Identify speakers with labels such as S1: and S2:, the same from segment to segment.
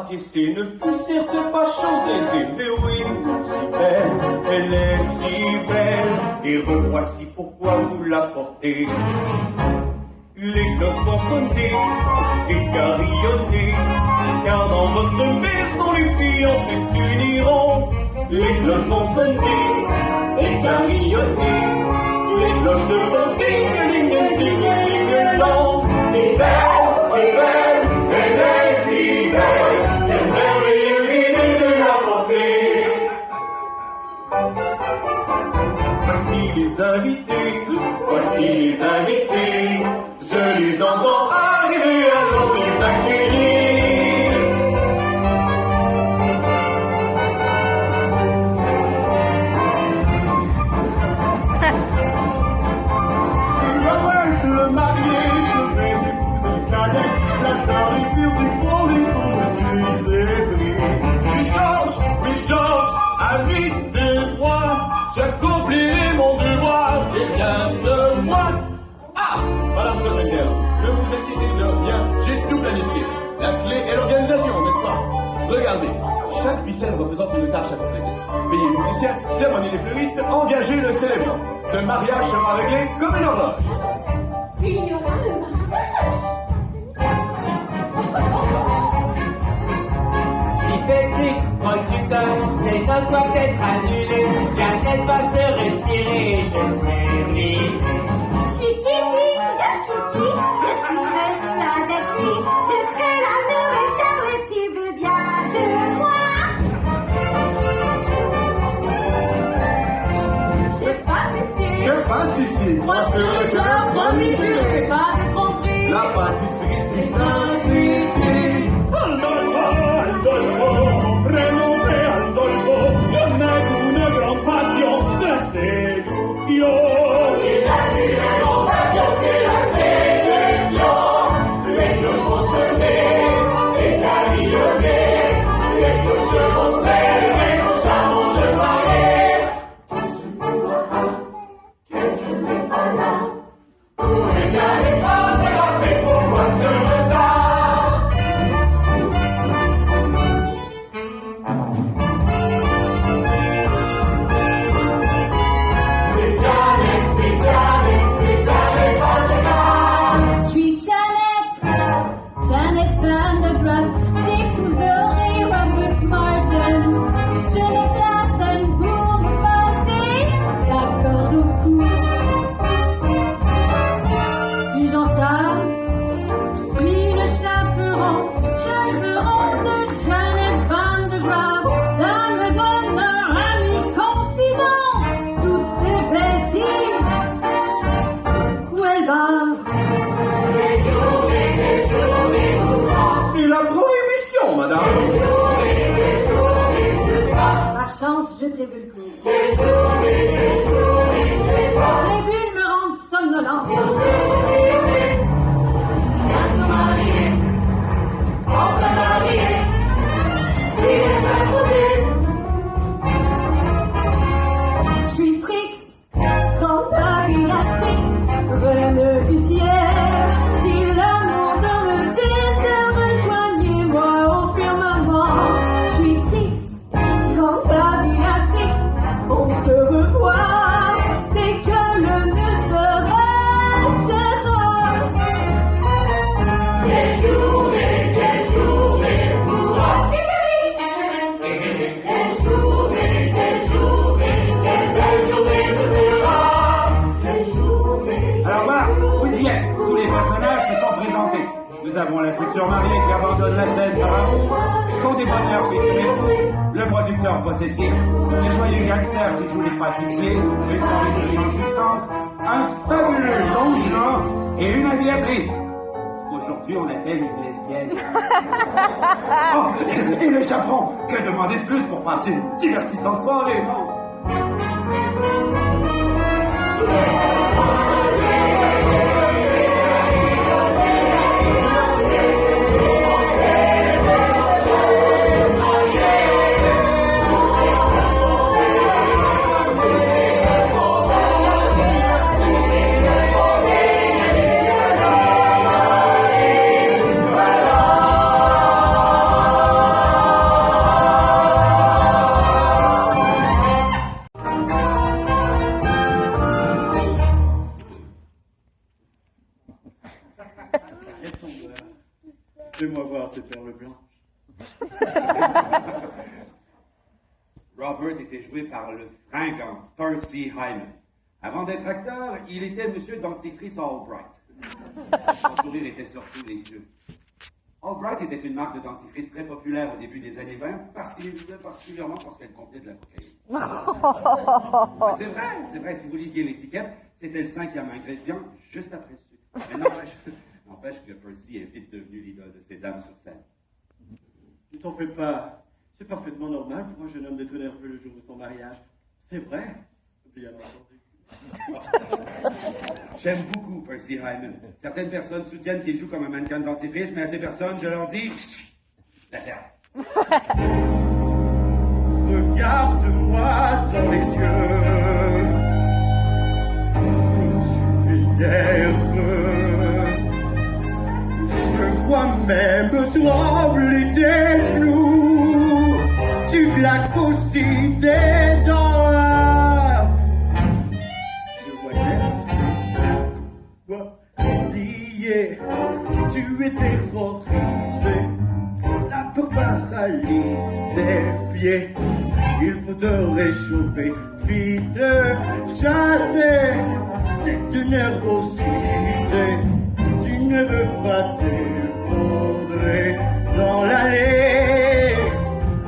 S1: acquiescer ne fut certes pas chose aisée, mais oui, si belle, elle est si belle, et revoici pourquoi vous la portez. Les cloches vont sonner et carillonner, car dans votre maison les fiancés s'uniront. Les cloches vont sonner et carillonner, les cloches vont ding-a-ling-a-ling-a-ling-a-long. Si belle, elle est si belle, quelle merveilleuse idée de la porter. Voici les invités, je les entends arriver, alors les accueillir. Je m'arrête le marié, je vais épouser Jeannette, la star des purs du pour les dont je suis épris. Oui Georges, ami de moi, j'accomplirai mon devoir, et bien de moi. Ah, Madame Tottenger, ne vous inquiétez de rien, j'ai tout planifié. La clé est l'organisation, n'est-ce pas? Regardez, chaque ficelle représente une tâche à compléter. Payer les musiciens, sermonner les fleuristes, engager le célébrant. Ce mariage sera réglé comme une horloge.
S2: Il y aura le mariage.
S3: Hypothétique, producteur, ces noces doivent être annulées. Jeannette va se retirer, je suis libre.
S2: Je suis Kitty, je suis même avec lui. Je serai la nouvelle starlette, tu veux bien de moi.
S4: Chef pâtissier,
S3: Moi, c'est le cœur, promis, je ne fais pas de tromperie.
S4: la pâtisserie c'est magnifique.
S1: Aldolfo, renommé Aldolfo, yo tengo una gran pasión de seducción. Y la gran pasión c'est la séduction. Les cloches vont sonner et carillonner, les cloches vont s'élever, nos charmants jeunes mariés. Quelqu'un n'est pas là, où est Jeannette, pas fait pour moi ce retard.
S2: Je suis Janet Van de Graaf. J'épouserai Robert Martin. Je laisse la scène pour me passer la corde au cou. Suis-je en retard? Je suis le chaperon de Janet Van de Graaf. Dame d'honneur, ami confident, toutes ces bêtises. Où elle va?
S1: C'est la prohibition, madame.
S2: Par chance, je t'ai vu le coup. Les bulles me rendent somnolente. Je suis Trix, grande aviatrix, reine du ciel. Si l'amour donne des ailes, rejoignez-moi au firmament. Je suis Trix, grande aviatrix, on se revoit dès que le nœud sera. Des journées pour quelle belle journée ce sera. Des journées.
S5: Alors voilà, vous y êtes. Tous les personnages se sont présentés. Nous avons la future mariée qui abandonne la scène par amour. Son débardeur futuriste, le producteur possessif, les joyeux gangsters qui jouent les pâtissiers, les touristes sans substance, un fabuleux Don Juan et une aviatrice. Aujourd'hui, on appelle une lesbienne. Oh, et le chaperon, que demander de plus pour passer une divertissante soirée, non?
S1: Fais-moi voir ces perles blanches.
S5: Robert était joué par le fringant Percy Hyman. Avant d'être acteur, il était monsieur dentifrice Albright. Son sourire était sur tous les yeux. Albright était une marque de dentifrice très populaire au début des années 20, particulièrement parce qu'elle contenait de la cocaïne. C'est vrai, si vous lisiez l'étiquette, c'était le 5e ingrédient, juste après le sucre. Mais n'empêche que Percy est vite devenu l'idole de ces dames sur scène.
S1: Ne t'en fais pas. C'est parfaitement normal pour un jeune homme d'être nerveux le jour de son mariage. C'est vrai, bien entendu.
S5: J'aime beaucoup Percy Hyman. Certaines personnes soutiennent qu'il joue comme un mannequin de dentifrice, mais à ces personnes, je leur dis... la ferme.
S1: Regarde-moi dans les yeux. Tu es nerveux. Je vois même trembler tes genoux. Tu claques aussi tes dents. Tu es terrorisé, la peur paralyse tes pieds. Il faut te réchauffer, vite chasser cette nervosité. Tu ne veux pas t'effondrer dans l'allée.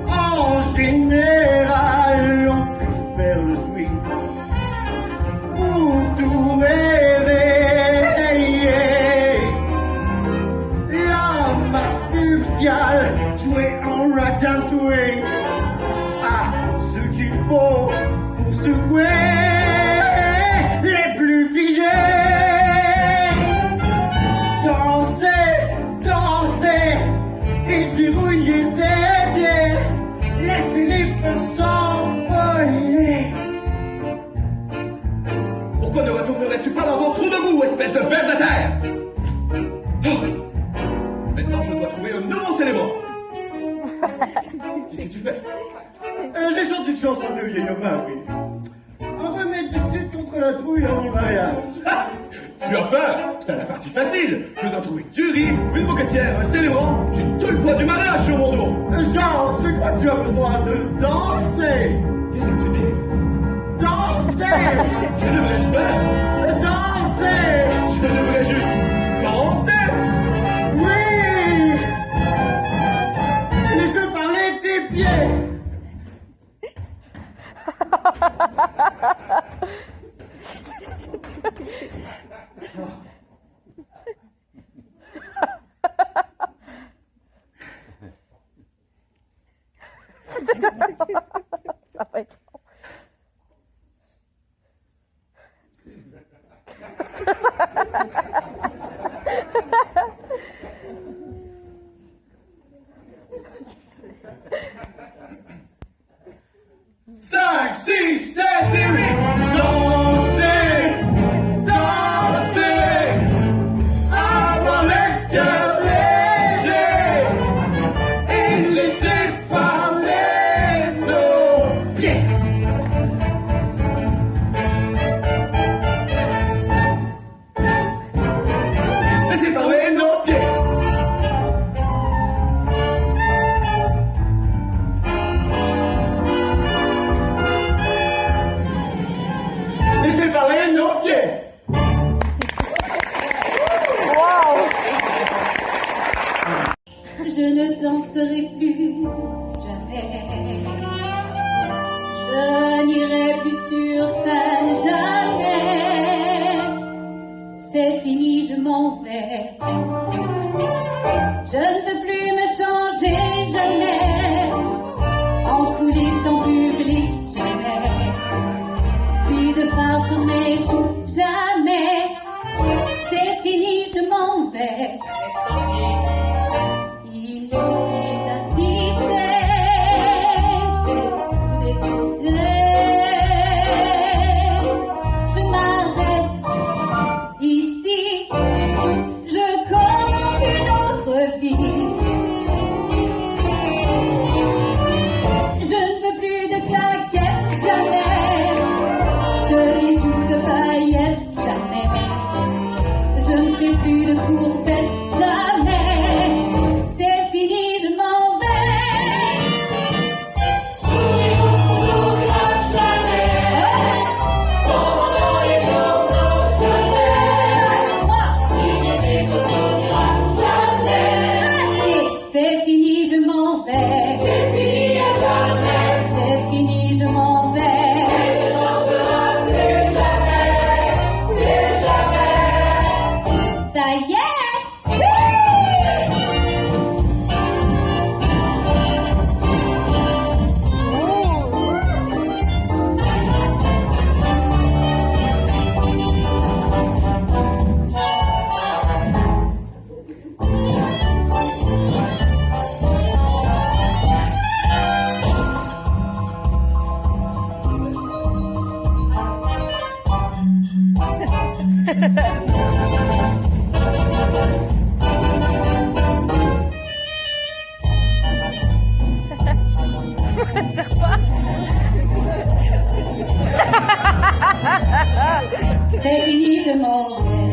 S1: En général, on préfère le swing pour tout réveiller. Jouer en rock and swing, ah, ce qu'il faut pour secouer les plus figés. Danser, danser et dérouiller ses pieds, laisser les peurs s'envoler.
S4: Pourquoi ne retournerais-tu pas dans ton trou de boue, espèce de ver de terre? Maintenant, je dois trouver un nouveau célébrant. Qu'est-ce que tu fais?
S1: J'ai chanté une chanson de vieil homme à Brice. Un remède du sud contre la trouille avant le mariage.
S4: Ah, tu as peur? T'as la partie facile. Je dois trouver du riz, une moquetière, un célébrant. J'ai tout le poids du mariage sur mon dos.
S1: Jean, je crois que tu as besoin de danser.
S4: Qu'est-ce que tu dis?
S1: Danser.
S4: Que devrais-je faire?
S1: Danser.
S4: Je devrais juste danser.
S1: Oui. Laisse parler tes pieds.
S6: Ça va être long.
S1: 5, 6, 7 et 8. Dansez, dansez, avant le cœur léger, et laissez parler nos pieds. Laissez parler nos pieds. Laissez parler nos pieds.
S2: Je ne danserai plus jamais. Je n'irai plus sur scène jamais. C'est fini, je m'en vais. Je ne veux plus me changer jamais. En coulisses, en public, jamais. Puis de phare sur mes joues, jamais. C'est fini, je m'en vais. Inutile d'assister, c'est tout décidé. Je m'arrête ici, je commence une autre vie. Je ne veux plus de claquettes, jamais. De bijoux, de paillettes, jamais. Je ne ferai plus de courbettes, jamais. C'est fini, je m'en vais.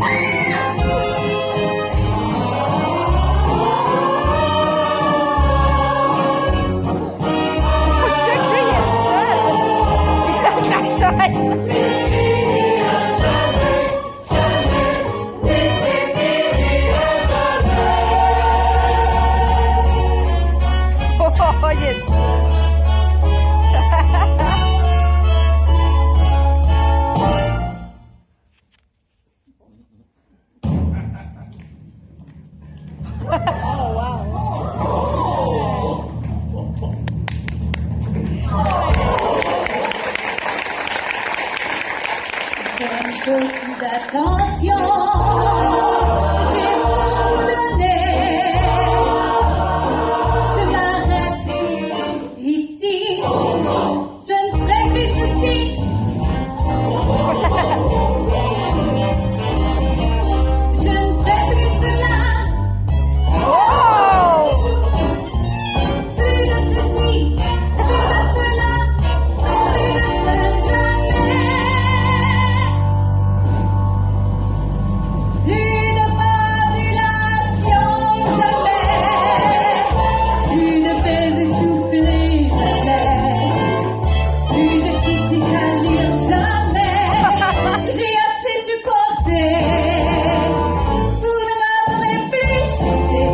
S2: Beaucoup d'attention, je vais vous donner. Je m'arrête ici, je ne ferai plus ceci. Je ne ferai plus cela. Plus de ceci, plus de cela, plus de ce jamais. Plus de modulation, jamais. Plus de faits essoufflés, jamais. Plus de critiques à lire, jamais. J'ai assez supporté. Vous ne m'aurez plus chanter,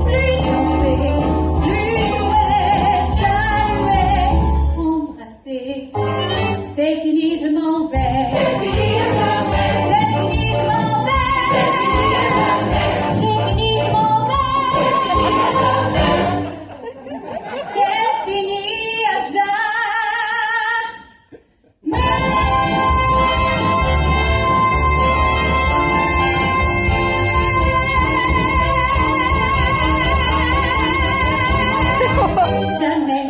S2: plus danser, plus jouer, saluer, embrasser. C'est fini, je m'en vais. C'est fini, à jamais. C'est fini, je m'en vais. C'est fini, à jamais. C'est fini, je m'en vais. C'est fini, à jamais. C'est fini, à jamais. Jamais.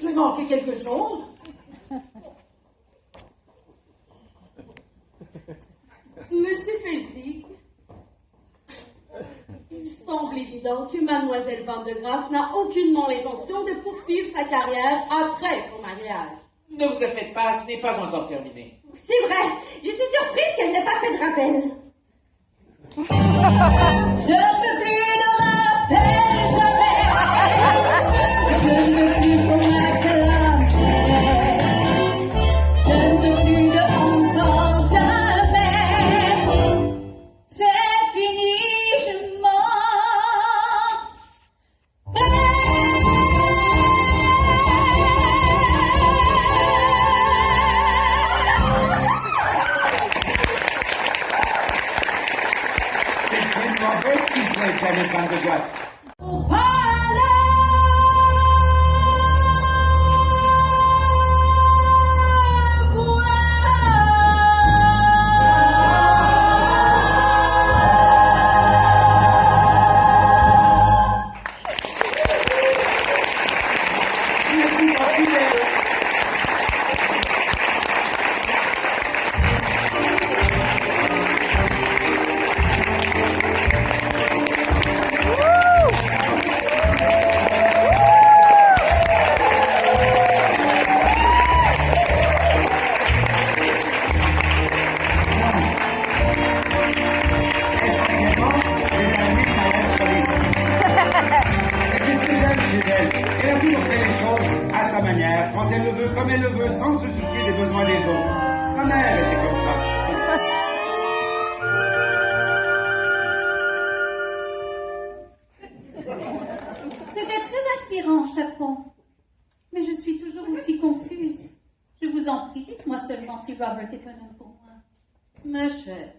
S6: J'ai manqué quelque chose.
S7: Monsieur Felty, il semble évident que Mademoiselle Van de Graaf n'a aucunement l'intention de poursuivre sa carrière après son mariage.
S3: Ne vous en faites pas, ce n'est pas encore terminé.
S7: C'est vrai, je suis surprise qu'elle n'ait pas fait de rappel.
S2: Je ne veux plus de rappel, jamais. Je ne veux plus qu'on m'acclame. Je ne veux plus de encore jamais. C'est fini, je m'en
S5: C'est tellement beau ce qu'il fait, Janet Van de Graaf. Quand elle le veut, comme elle le veut, sans se soucier des besoins des autres. Ma mère était comme ça.
S2: C'était très inspirant, Chapon. Mais je suis toujours aussi confuse. Je vous en prie, dites-moi seulement si Robert est un homme pour moi.
S7: Ma chère,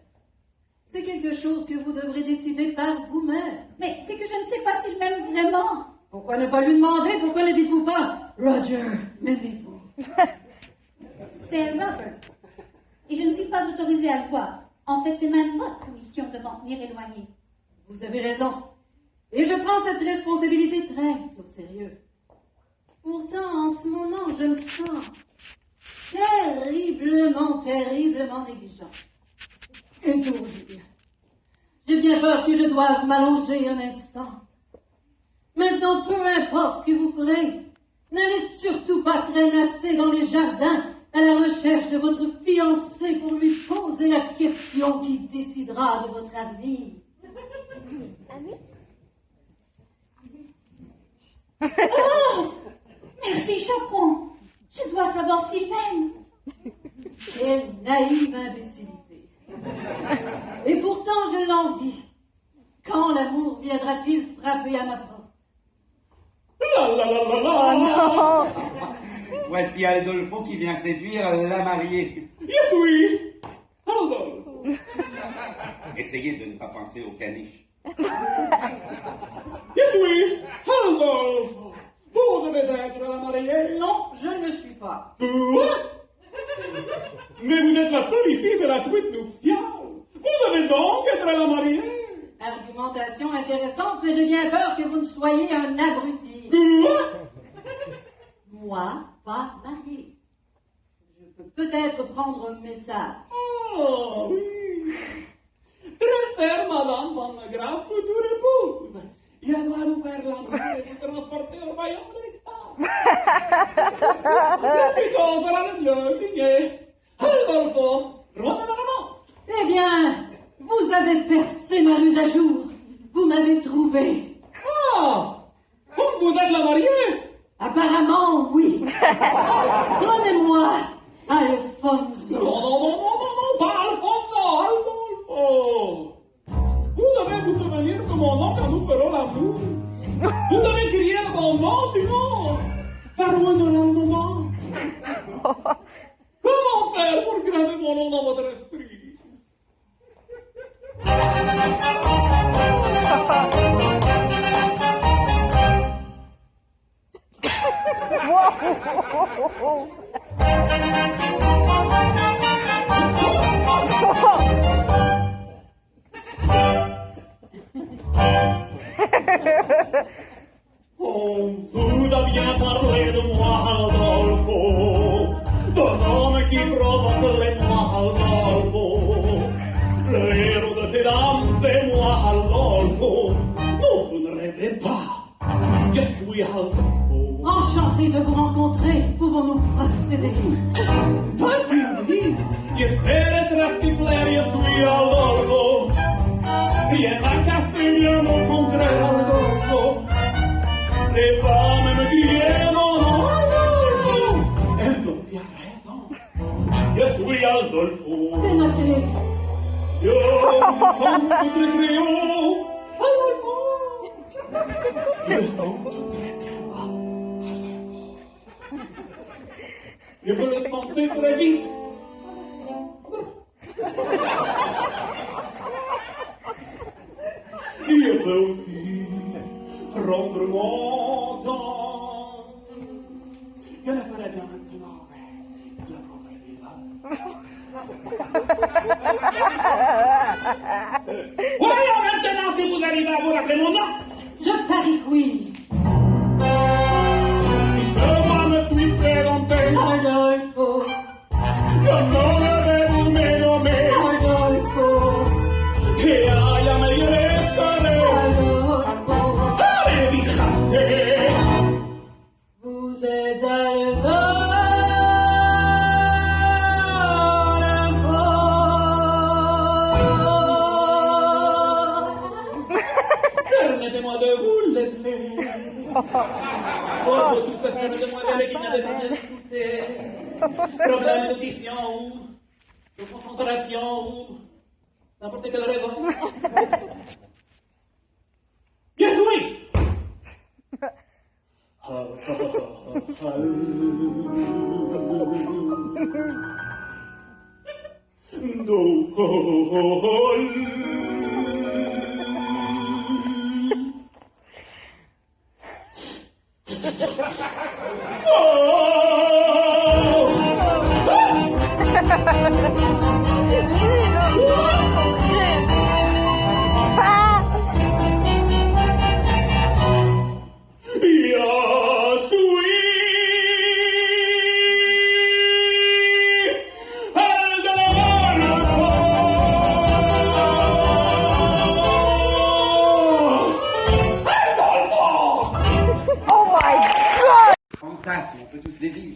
S6: C'est quelque chose que vous devrez décider par vous-même.
S2: Mais c'est que je ne sais pas s'il m'aime vraiment.
S6: Pourquoi ne pas lui demander? Pourquoi ne dites-vous pas Roger, m'aimez-vous?
S2: C'est Robert. Et je ne suis pas autorisée à le voir. En fait, c'est même votre mission de m'en tenir éloignée.
S6: Vous avez raison. Et je prends cette responsabilité très au sérieux. Pourtant, en ce moment, je me sens terriblement négligent. Étourdi. J'ai bien peur que je doive m'allonger un instant. Maintenant, peu importe ce que vous ferez, n'allez surtout pas traînasser dans les jardins à la recherche de votre fiancé pour lui poser la question qui décidera de votre avenir.
S2: Oh! Merci, chaperon. Je dois savoir s'il m'aime.
S6: Quelle naïve imbécilité. Et pourtant, je l'envie. Quand l'amour viendra-t-il frapper à ma porte?
S1: La la la la la.
S5: Voici Aldolfo qui vient séduire la mariée.
S1: Yes, oui. Aldolfo.
S5: Essayez de ne pas penser au caniche.
S1: Yes, oui. Aldolfo. Vous devez être la mariée.
S6: Non, je ne le suis pas.
S1: Quoi? Mais vous êtes la seule ici, c'est la suite nuptiale. Vous devez donc être la mariée.
S6: Argumentation intéressante, mais j'ai bien peur que vous ne soyez un abruti.
S1: Quoi?
S6: Moi, pas marié. Je peux peut-être prendre un message.
S1: Ah, oui. Très chère Madame Van Graaf, future épouse. Je dois vous faire l'amour et vous transporter au royaume de l'État. Plutôt sera le mieux signé. Aldolfo, rendez la main.
S6: Eh bien, vous avez percé ma ruse à jour. Vous m'avez trouvé.
S1: Ah, donc vous êtes la mariée?
S6: Apparemment, oui. Prenez-moi, Alfonso.
S1: Non, pas Alfonso, Aldolfo. Vous devez vous souvenir de mon nom quand nous ferons l'amour. Vous devez crier le bon nom, sinon, ça ruinera le moment. Comment faire pour graver mon nom dans votre esprit? On vous a bien parlé de moi, Aldolfo, d'un homme qui provoque les mois, Aldolfo. Le héros de ces dames, c'est moi, Aldolfo. Non, vous ne rêvez pas. Je suis Aldolfo.
S6: Enchanté de vous rencontrer. Pouvons-nous procéder?
S1: Pas fini. J'espère être plaire, je suis Aldolfo. Rien n'a cassé bien mon contraire, Aldolfo. Les femmes me criaient mon nom, Aldolfo. Elles ont bien raison. Je suis Aldolfo.
S6: C'est noté.
S1: Yo, son très très haut, Aldolfo. Le son très très bas, Aldolfo. Je peux le chanter très vite. Je peux aussi prendre mon temps. Je le ferai bien maintenant, mais la prendrai vivre. Voyons maintenant si vous arrivez à vous rappeler mon nom.
S6: Je parie que oui.
S1: Que moi me suis présenté.
S6: Aldolfo.
S1: Comment avez-vous me nommé?
S6: Aldolfo.
S1: Que haya me restaré.
S6: Aldolfo.
S1: Allez, fíjate.
S6: Vous êtes Aldolfo.
S1: Permettez-moi de vous l'aider. Pour toute question de demoiselle qui n'avait pas bien écouté. Problème d'audition ou de concentration ou n'importe quelle raison. Bien joué!
S5: Fantasme, on peut tous les vivre.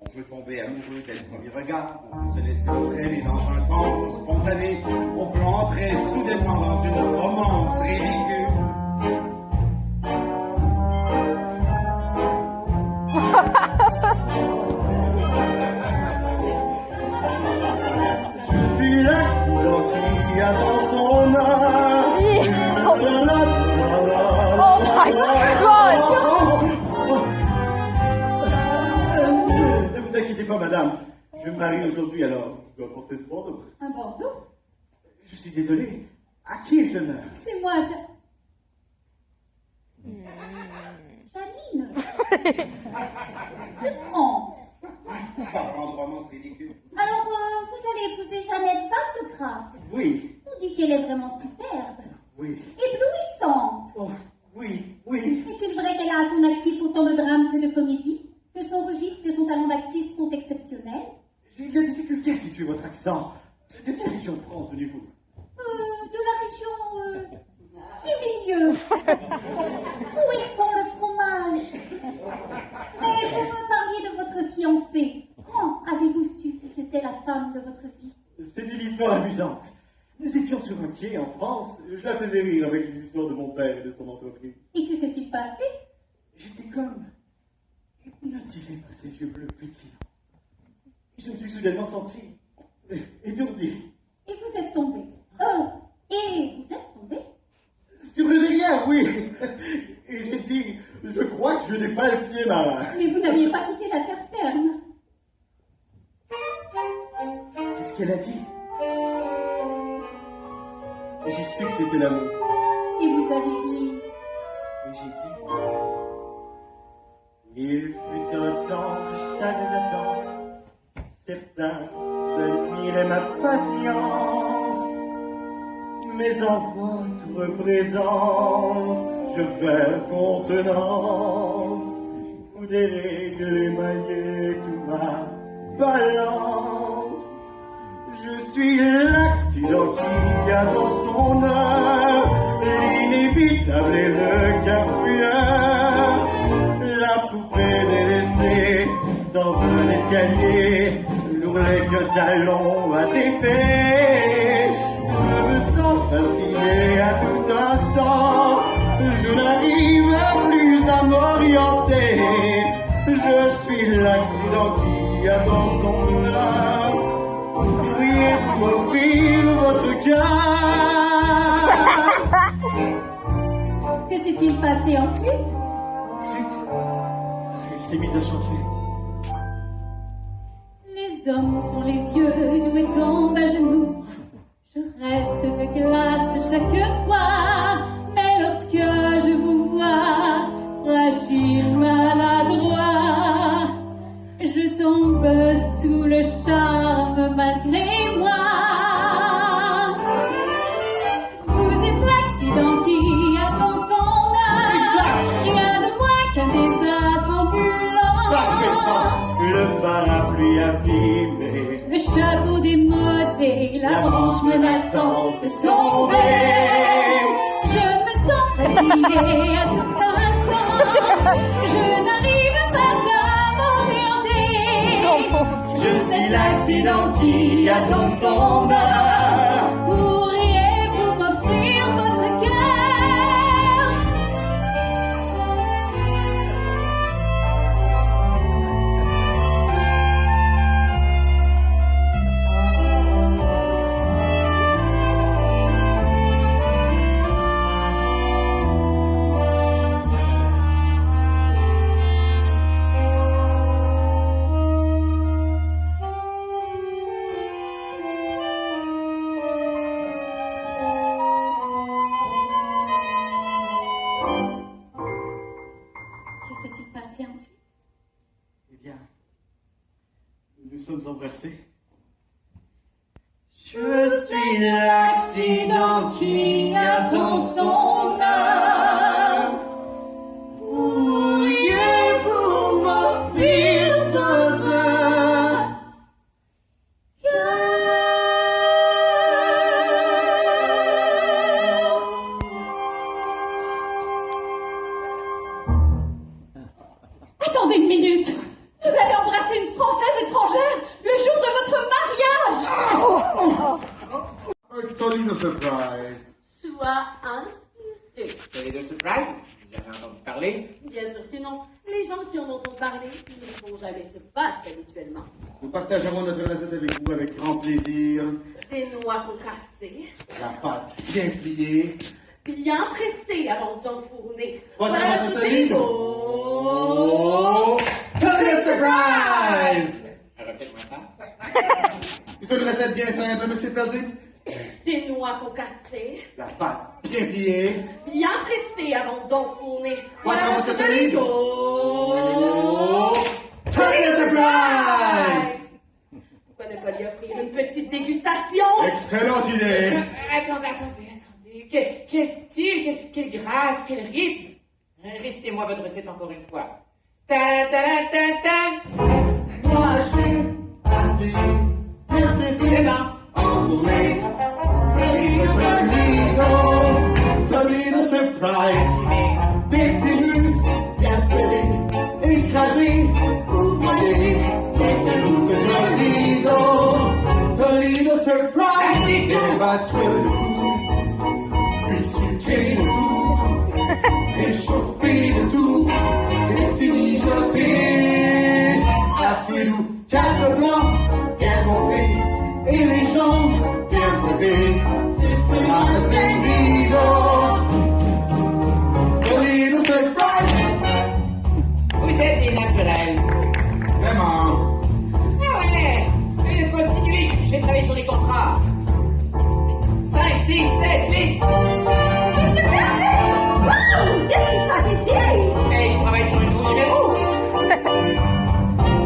S5: On peut tomber amoureux dès le premier regard, on peut se laisser entraîner dans un temps spontané, on peut entrer soudainement dans une romance ridicule.
S1: Je suis l'accident qui attend son heure.
S8: Oh my God!
S1: Ne vous inquiétez pas, madame. Je me marie aujourd'hui, alors je dois porter ce bandeau.
S2: Un bandeau?
S1: Je suis désolé. À qui ai-je l'honneur?
S2: C'est moi, Janine. De France.
S5: Parlant de romance ridicule.
S2: Alors, vous allez épouser Jeannette Van de Graaf.
S1: Oui,
S2: On dit qu'elle est vraiment superbe,
S1: oui.
S2: éblouissante.
S1: Oh, oui, oui.
S2: Est-il vrai qu'elle a à son actif autant de drames que de comédies? Que son registre et son talent d'actrice sont exceptionnels?
S1: J'ai de la difficulté à situer votre accent. De quelle région de France venez-vous?
S2: De la région du milieu, où ils font le fromage. Mais vous me parliez de votre fiancée. Quand avez-vous su que c'était la femme de votre vie?
S1: C'est une histoire amusante. Nous étions sur un quai en France. Je la faisais rire avec les histoires de mon père et de son entreprise.
S2: Et que s'est-il passé?
S1: J'étais comme hypnotisé par ses yeux bleus pétillants. Je me suis soudainement senti étourdi.
S2: Et vous êtes tombé. Et vous êtes tombé?
S1: Sur le derrière, oui. Et j'ai dit, je crois que je n'ai pas le pied marin.
S2: Mais vous n'aviez pas quitté la terre ferme.
S1: C'est ce qu'elle a dit. Et j'ai su que c'était l'amour.
S2: Et vous avez dit...
S1: Et j'ai dit, il fut un temps, je savais attendre. Certains admiraient ma patience. Mais en votre présence, je perds contenance. Vous déréglez, émaillez toute ma balance. Je suis l'accident qui a dans son heure l'inévitable et le cafouilleur, la poupée délaissée dans un escalier, l'ourlet que talon à défait. Je me sens fasciné à tout instant, je n'arrive plus à m'orienter. Je suis l'accident qui a dans son heure. Pourriez-vous m'offrir votre cœur?
S2: Que s'est-il passé ensuite?
S1: Ensuite, il s'est mis à chanter.
S2: Les hommes font les yeux doux et tombent à genoux. Je reste de glace chaque fois, mais lorsque je vous vois, fragile, maladroit, je tombe sous le charme malgré moi. Vous êtes l'accident qui attend son heure. Rien de moins qu'un désastre ambulant.
S1: Parfaitement, le parapluie abîmé,
S2: Le chapeau démodé, la branche menaçante de tomber. Je me sens fatiguée à tout instant. Je n'arrive pas à m'orienter. Je suis l'accident qui attend son heure. Pourriez-vous m'offrir votre cœur?
S1: embrasser.
S2: Je suis l'accident qui attend son heure. Pourriez-vous m'offrir votre Attendez une minute. Vous avez embrassé une Française étrangère le jour de votre mariage.
S1: Toledo surprise.
S7: Sois inspiré.
S3: Toledo surprise? Vous avez entendu parler?
S7: Bien sûr que non. Les gens qui en entendent parler ne font jamais ce passe habituellement.
S1: Nous partagerons notre recette avec vous avec grand plaisir.
S7: Des noix concassées,
S1: La pâte bien pliée.
S7: bien pressées avant d'enfourner.
S1: Voilà
S7: Voilà
S1: votre
S7: tout
S1: Toledo. Oh, Toledo surprise!
S3: Répète-moi ça.
S1: C'est une recette bien simple, monsieur Perdu.
S7: Des noix concassées,
S1: La pâte bien pliée.
S7: bien pressées avant d'enfourner.
S1: Voilà votre
S7: Toledo.
S1: Oh, Toledo surprise!
S7: Pourquoi ne pas lui offrir une petite dégustation?
S1: Excellente idée.
S3: Attendez. Quel style, quelle grâce, quel rythme. Récitez-moi votre recette encore une fois. Ta ta ta ta.
S1: Moi, j'ai appris bien
S3: C'est
S1: plaisir.
S3: bon.
S1: Enfourné. Toledo surprise. Défini, bien pelé, écrasé, oublié. C'est un goût de Toledo. Toledo surprise. Débattre le tout, puis sucrer le tout, réchauffer le tout, et puis mijoter. À fouillou, 4 blancs, bien montés, et les jambes bien frottées. C'est vraiment splendido. Toledo surprise.
S3: Vous êtes des naturels.
S1: Vraiment.
S3: Ah ouais. Continuez, je vais travailler sur les contrats. 5, 6, 7, 8.
S2: Monsieur Perdu! Wow! Qu'est-ce qui se passe ici?
S3: Et je travaille sur un nouveau numéro.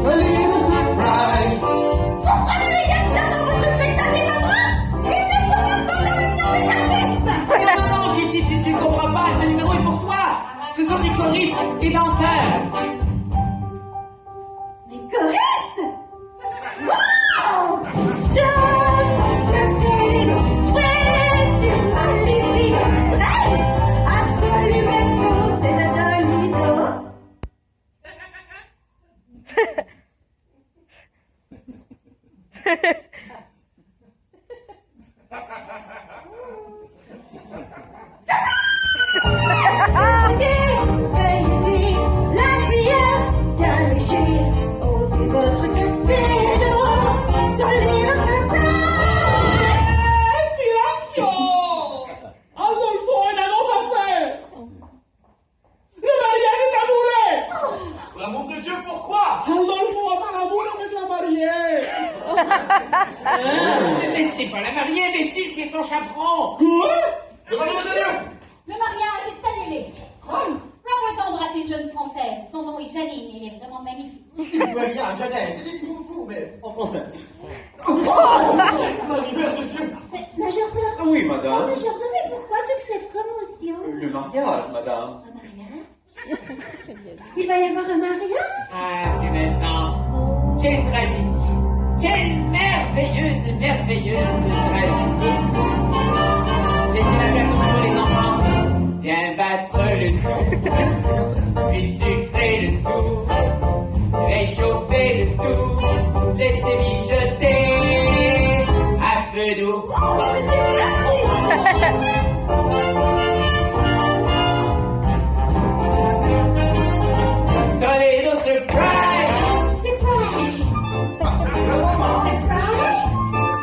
S1: Toledo surprise.
S2: Vous prenez les gangsters dans votre spectacle et pas moi? Ils ne sont même pas dans l'union des artistes!
S3: Non, Kitty, tu ne comprends pas, ce numéro est pour toi. Ce sont des choristes et danseurs.
S2: Les choristes! Wow! Je suis surprise! Jouer sur ma limite! Hey! Absolument, c'est de Toledo! Veuillez la cuillère, bien lécher, ôtez votre tuxedo, Toledo surprise!
S1: Silenzio! Adolfo, une annonce à faire! Le mariage est annulé! Pour l'amour de Dieu, pourquoi? Adolfo a pas l'amour avec la mariée!
S3: Mais ce n'est pas la mariée, mais si, c'est son chaperon.
S1: Quoi? Mademoiselle!
S2: Le mariage est annulé. Bravo est embrassé une jeune Française. Son nom est Janine et elle est vraiment magnifique.
S1: Voilà, Jeannette, dites-vous vous, mais en français. Marie, mère de Dieu!
S9: Majordome,
S1: Oui, madame.
S9: majordome, mais pourquoi toute cette commotion?
S1: Le mariage, madame.
S9: Un mariage? Il va y avoir un mariage?
S3: Ah, puis maintenant, quelle tragédie. Quelle merveilleuse tragédie. Laissez la place pour les enfants. Viens battre le tout, puis sucrer le tout, réchauffer le tout, laissez mijoter à feu doux. Toledo surprise!
S2: Surprise!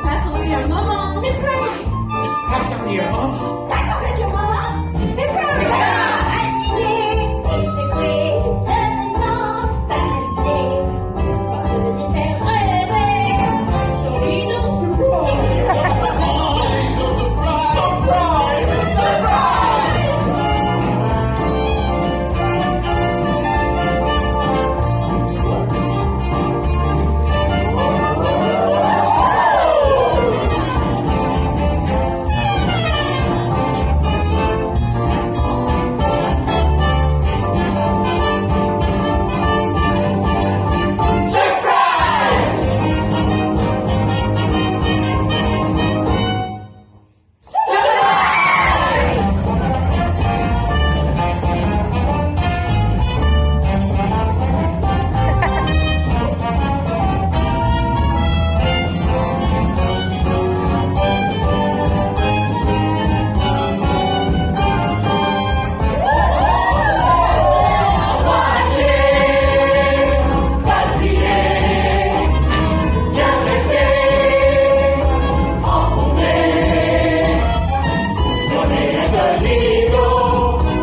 S2: Passons-y un moment! Surprise!
S3: Passons-y un moment.
S2: Passons-y un moment! Surprise!
S9: Assigné, et secret, je me sens validé.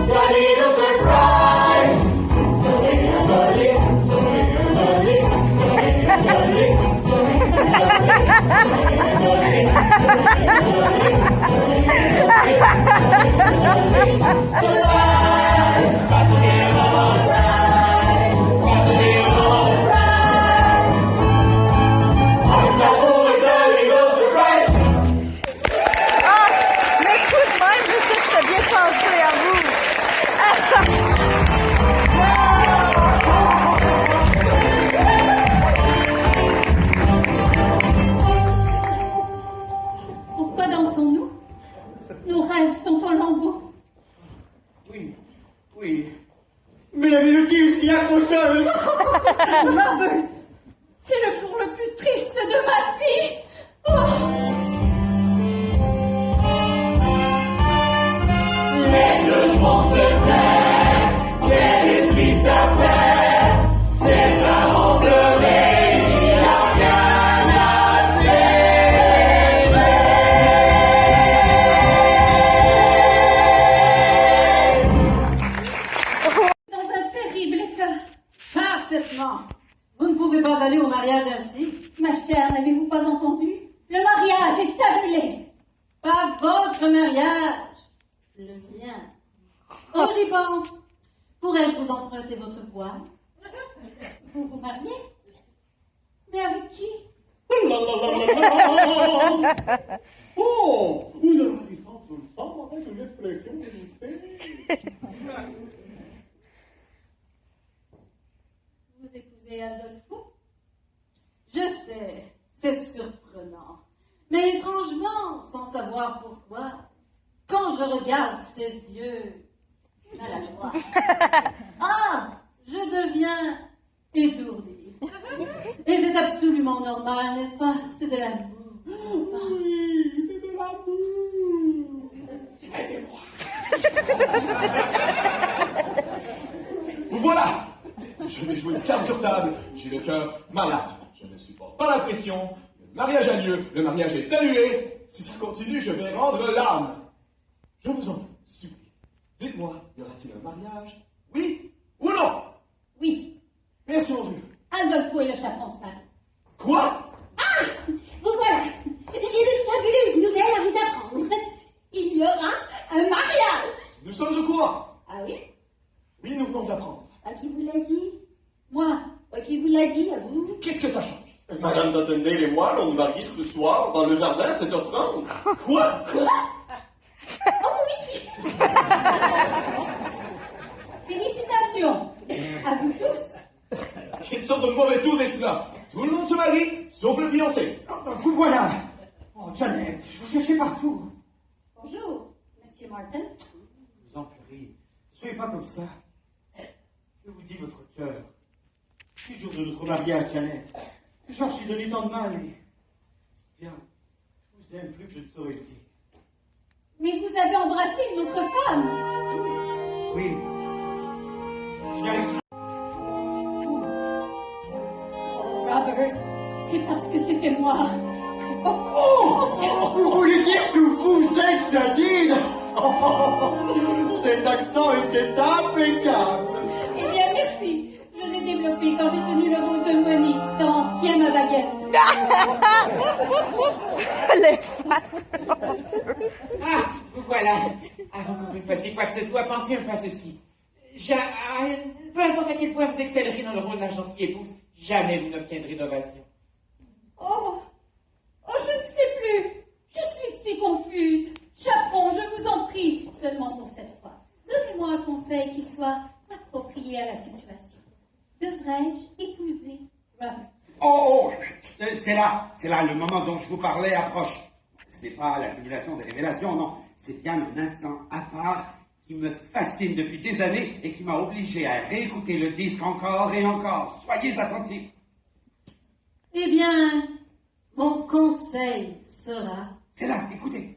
S1: Galido surprise.
S8: Mais tout de même, je sais que c'était bien pensé à vous.
S2: Pourquoi dansons-nous? Nos rêves sont en lambeaux.
S1: Oui, oui. Mais la mélodie aussi accrocheuse.
S2: Robert, c'est le jour le plus triste de ma vie.
S1: Les jugements sévères, quelle triste affaire, ces parents pleurés, il n'y a rien à célébrer.
S2: Dans un terrible état.
S6: Parfaitement. Vous ne pouvez pas aller au mariage ainsi.
S2: Ma chère, n'avez-vous pas entendu? Le mariage est annulé.
S6: Pas votre mariage, le mien. Quand j'y pense, pourrais-je vous emprunter votre voix?
S2: Vous vous mariez? Mais avec qui?
S1: Oh, vous avez des sens sur le sang avec une expression limitée.
S6: Vous épousez Adolfo? Je sais, c'est surprenant. Mais étrangement, sans savoir pourquoi, quand je regarde ses yeux maladroits, je deviens étourdie. Et c'est absolument normal, n'est-ce pas? C'est de l'amour, n'est-ce pas?
S1: Oui, c'est de l'amour. Aidez-moi.
S4: Vous voilà! Je vais jouer une carte sur table. J'ai le cœur malade. Je ne supporte pas la pression. Le mariage a lieu. Le mariage est annulé. Si ça continue, je vais rendre l'âme. Je vous en supplie. Dites-moi, y aura-t-il un mariage? Oui ou non?
S2: Oui,
S4: Merci, mon Dieu.
S2: Adolfo et le chaperon se marient.
S4: Quoi?
S9: Vous voilà. J'ai de fabuleuses nouvelles à vous apprendre. Il y aura un mariage.
S4: Nous sommes au courant.
S9: Ah oui?
S4: Oui, nous venons de l'apprendre.
S9: À qui vous l'a dit?
S2: Moi,
S9: À qui vous l'a dit, à vous?
S4: Qu'est-ce que ça change?
S1: Madame Tottendale et moi allons nous marier ce soir dans le jardin à 7h30.
S4: Quoi?
S2: félicitations à vous tous.
S4: Quelle sorte de mauvais tour est cela? Tout le monde se marie, sauf le fiancé.
S5: Vous voilà. Oh, Janet, je vous cherchais partout.
S2: Bonjour, Monsieur Martin.
S5: Je vous en prie, ne soyez pas comme ça. Que vous dit votre cœur? Les jours de notre mariage, Janet. Georges s'est donné tant de mal et... Bien, je vous aime plus que je ne saurais le dire.
S2: Mais vous avez embrassé une autre femme.
S5: Oui. Je n'y arrive toujours.
S2: Robert, c'est parce que c'était moi.
S5: Vous voulez dire que vous êtes Janine? Cet accent était impeccable.
S2: Eh bien, merci. Je l'ai développé quand j'ai tenu le rôle de Monique dans Tiens ma baguette.
S8: Les faces.
S3: Ah, vous voilà. Avant que vous ne fassiez quoi que ce soit, pensez un peu à ceci. Peu importe à quel point vous excellerez dans le rôle de la gentille épouse, jamais vous n'obtiendrez d'ovation.
S2: Oh, je ne sais plus. Je suis si confuse. Chaperon, je vous en prie, seulement pour cette fois. Donnez-moi un conseil qui soit approprié à la situation. Devrais-je épouser Robert?
S5: C'est là, le moment dont je vous parlais approche. Ce n'est pas l'accumulation des révélations, non. C'est bien un instant à part qui me fascine depuis des années et qui m'a obligé à réécouter le disque encore et encore. Soyez attentifs.
S6: Eh bien, mon conseil sera...
S5: C'est là, écoutez.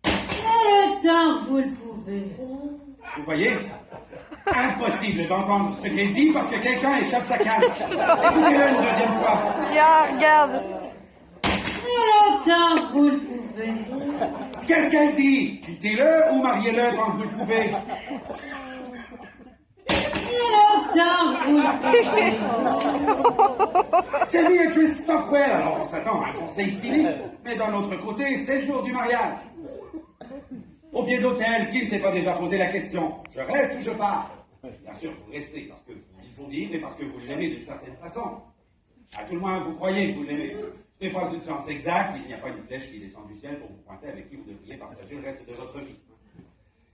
S6: Le temps que vous le pouvez.
S5: Vous voyez? Impossible d'entendre ce qu'elle dit parce que quelqu'un échappe sa canne. Écoutez-le une deuxième fois.
S8: Regarde.
S6: Le temps que vous le pouvez.
S5: Qu'est-ce qu'elle dit? Quittez-le ou mariez-le quand vous le pouvez. C'est lui et Chris Stockwell, alors on s'attend à un conseil civique, mais d'un autre côté, c'est le jour du mariage. Au pied de l'hôtel, qui ne s'est pas déjà posé la question? Je reste ou je pars? Bien sûr, vous restez parce que il faut vivre et parce que vous l'aimez d'une certaine façon. À tout le moins, vous croyez que vous l'aimez. Ce n'est pas une science exacte, il n'y a pas une flèche qui descend du ciel pour vous pointer avec qui vous devriez partager le reste de votre vie.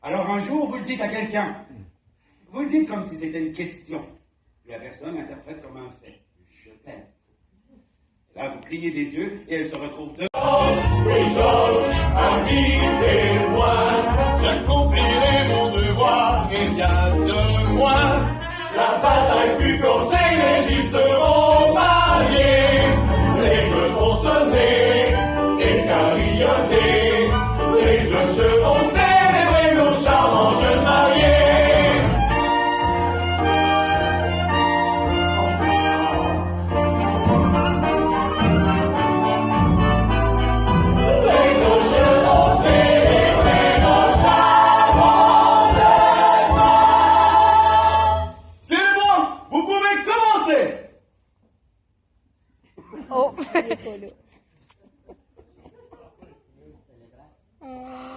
S5: Alors un jour, vous le dites à quelqu'un. Vous le dites comme si c'était une question. Et la personne l'interprète comme un fait. Je t'aime. Là, vous clignez des yeux et elle se retrouve dehors.
S1: Oui, j'ose, ami témoin, j'accomplirai mon devoir et rien de moins. La bataille fut corsée, mais ils seront mariés. Les cloches vont sonner et carillonner. Les cloches vont célébrer nos charmants jeunes mariés.
S8: Oh.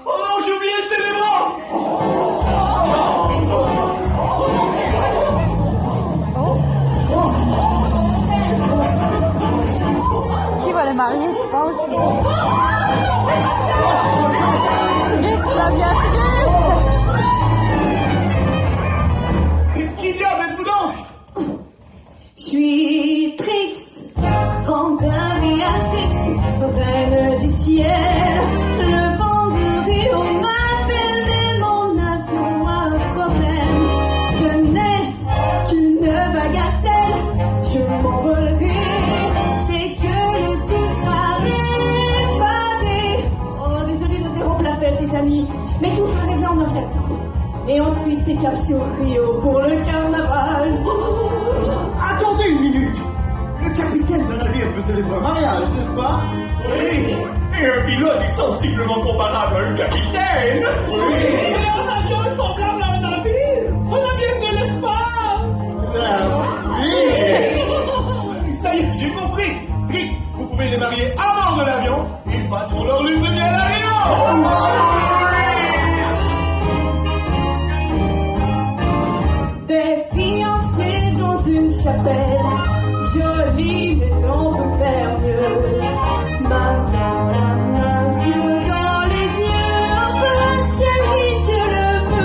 S1: Oh non, j'ai oublié le célébrant!
S8: Qui va les marier, tu penses? Trix, la Béatrice!
S1: Qui diable êtes-vous donc?
S9: Je suis Trix, grande Béatrix, reine du ciel. Le vent du Rio m'appelle, mais mon avion a un problème. Ce n'est qu'une bagatelle, je m'envolerai dès que le tout sera réparé. Oh, désolé d'interrompre la fête, les amis, mais tout sera réglé en un vrai temps. Et ensuite, c'est cap sur Rio pour le carnaval.
S10: Attendez une minute. Le capitaine d'un navire peut célébrer un mariage, n'est-ce pas?
S1: Oui, et un pilote est sensiblement comparable à un capitaine. Oui,
S3: Mais un avion est semblable à un navire de l'espace.
S1: oui. Ça y est, j'ai compris. Trix, vous pouvez les marier à bord de l'avion. Ils passeront leur lune de miel à Rio.
S9: Des fiancés dans une chapelle, jolie mais on peut faire mieux. Maintenant la main dans les yeux, un peu de ciel, oui je le veux.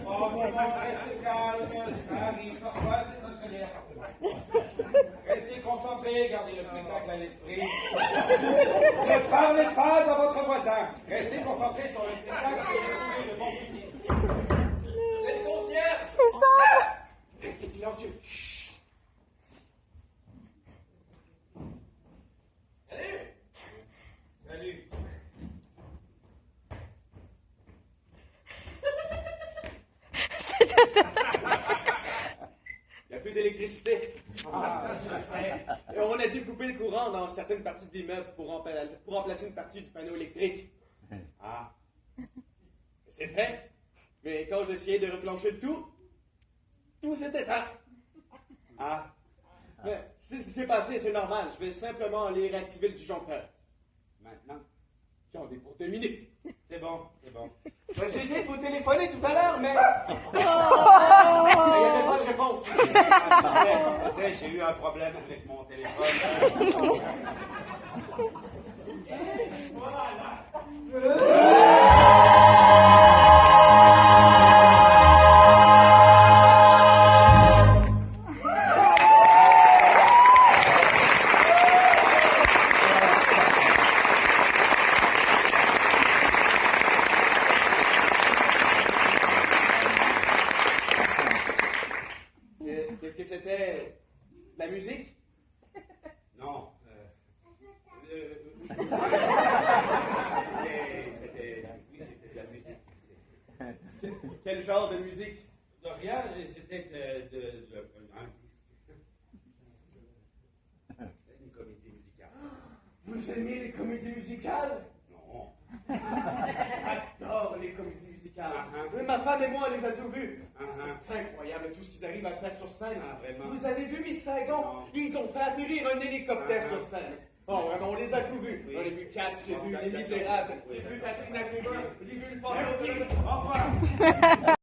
S5: Oh, restez calme, ça arrive parfois, c'est notre département. Restez concentrés, gardez le spectacle à l'esprit. Ne parlez pas à votre voisin. Restez concentrés sur le spectacle et trouvez le bon fusil. C'est le concierge.
S8: C'est ça.
S5: Restez silencieux. Salut. Salut.
S11: Il n'y a plus d'électricité. Je sais. Et on a dû couper le courant dans certaines parties de l'immeuble pour remplacer une partie du panneau électrique. Ah. C'est vrai. Mais quand j'essayais de replancher le tout s'est éteint. Ah. Mais c'est ce qui s'est passé, c'est normal. Je vais simplement aller réactiver le disjoncteur. Maintenant, j'en ai pour 2 minutes.
S5: C'est bon, c'est bon.
S11: Ben, j'ai essayé de vous téléphoner tout à l'heure, mais... il n'y avait pas de réponse.
S5: Je sais, j'ai eu un problème avec mon téléphone.
S11: Qu'est-ce que c'était? La musique?
S5: Non. C'était de la musique.
S11: Quel genre de musique?
S5: De rien, c'était une comédie musicale.
S11: Vous aimez les comédies musicales?
S5: Non.
S11: J'adore les comédies musicales. Oui, ma femme et moi, on les a tous vues. C'est incroyable tout ce qu'ils arrivent à faire sur scène.
S5: Vraiment.
S11: Vous avez vu Miss Saigon?
S5: Non.
S11: Ils ont fait atterrir un hélicoptère sur scène. Oh, vraiment, on les a tous vus.
S5: Oui.
S11: On a vu Catch, j'ai vu Les Misérables, j'ai vu Saturday Night Fever, j'ai vu le Fort.
S5: Merci. Au revoir.